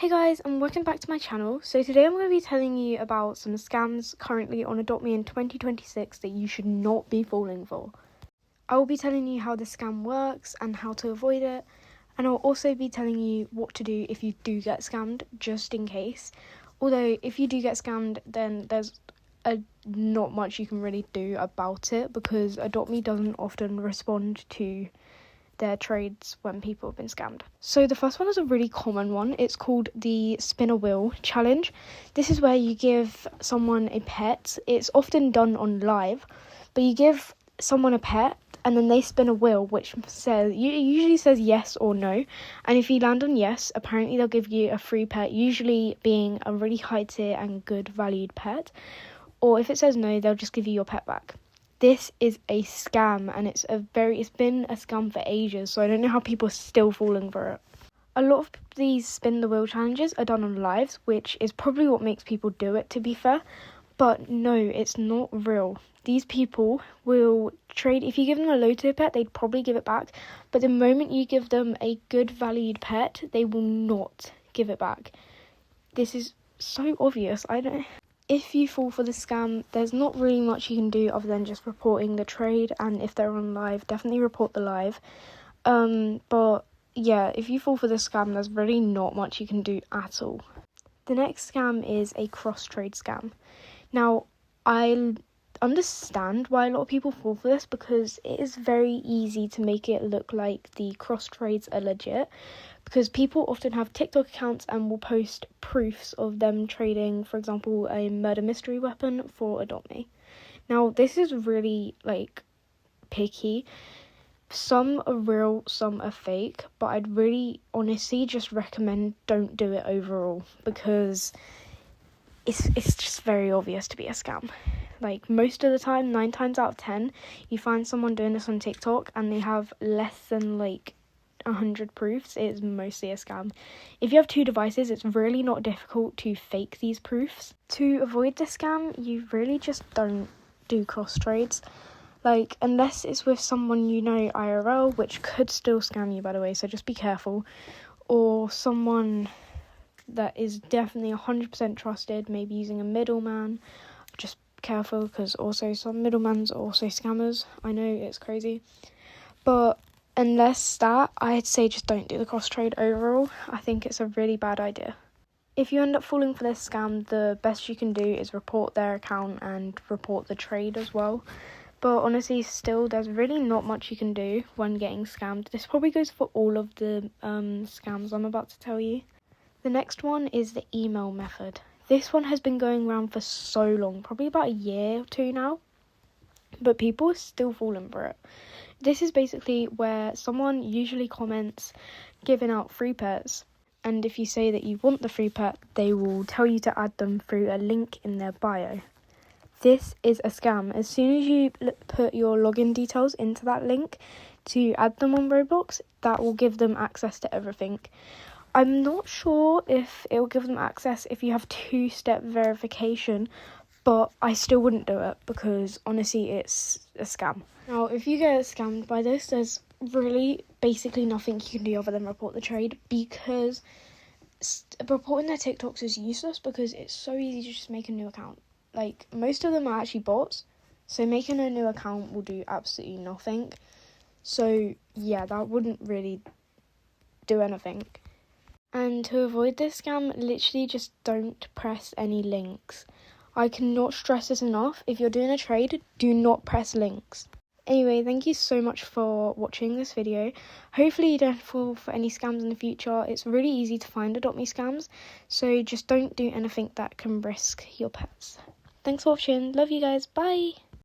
Hey guys, and welcome back to my channel. So today I'm going to be telling you about some scams currently on Adopt Me in 2026 that you should not be falling for. I will be telling you how the scam works and how to avoid it, and I'll also be telling you what to do if you do get scammed, just in case. Although if you do get scammed, then there's not much you can really do about it, because Adopt Me doesn't often respond to their trades when people have been scammed. So the first one is a really common one. It's called the spin a wheel challenge. This is where you give someone a pet. It's often done on live, but you give someone a pet and then they spin a wheel which usually says yes or no, and if you land on yes, apparently they'll give you a free pet, usually being a really high tier and good valued pet, or if it says no, they'll just give you your pet back. This is a scam, and it's been a scam for ages, so I don't know how people are still falling for it. A lot of these spin the wheel challenges are done on lives, which is probably what makes people do it, to be fair. But no, it's not real. These people will trade. If you give them a low tier pet, they'd probably give it back. But the moment you give them a good valued pet, they will not give it back. This is so obvious. If you fall for the scam, there's not really much you can do other than just reporting the trade, and if they're on live, definitely report the live. But yeah, if you fall for the scam, there's really not much you can do at all. The next scam is a cross-trade scam. Now, I understand why a lot of people fall for this, because it is very easy to make it look like the cross-trades are legit, because people often have TikTok accounts and will post proofs of them trading, for example, a murder mystery weapon for Adopt Me. Now, this is really, picky. Some are real, some are fake, but I'd really, honestly, just recommend don't do it overall, because it's just very obvious to be a scam. Most of the time, 9 times out of 10, you find someone doing this on TikTok and they have less than, 100 proofs. It is mostly a scam. If you have 2 devices, it's really not difficult to fake these proofs. To avoid this scam, you really just don't do cross trades. Unless it's with someone you know IRL, which could still scam you, by the way, so just be careful. Or someone that is definitely 100% trusted, maybe using a middleman. Just careful, because also some middlemans are also scammers. I know, it's crazy. But unless that, I'd say just don't do the cross trade overall. I think it's a really bad idea. If you end up falling for this scam, the best you can do is report their account and report the trade as well. But honestly, still, there's really not much you can do when getting scammed. This probably goes for all of the scams I'm about to tell you. The next one is the email method. This one has been going around for so long, probably about a year or 2 now, but people are still falling for it. This is basically where someone usually comments giving out free pets, and if you say that you want the free pet, they will tell you to add them through a link in their bio. This is a scam. As soon as you put your login details into that link to add them on Roblox, that will give them access to everything. I'm not sure if it will give them access if you have 2-step verification, but I still wouldn't do it, because honestly, it's a scam. Now, if you get scammed by this, there's really basically nothing you can do other than report the trade, because reporting their TikToks is useless, because it's so easy to just make a new account. Most of them are actually bots, so making a new account will do absolutely nothing. So yeah, that wouldn't really do anything. And to avoid this scam, literally just don't press any links. I cannot stress this enough. If you're doing a trade, do not press links. Anyway, thank you so much for watching this video. Hopefully you don't fall for any scams in the future. It's really easy to find Adopt Me scams, so just don't do anything that can risk your pets. Thanks for watching. Love you guys. Bye.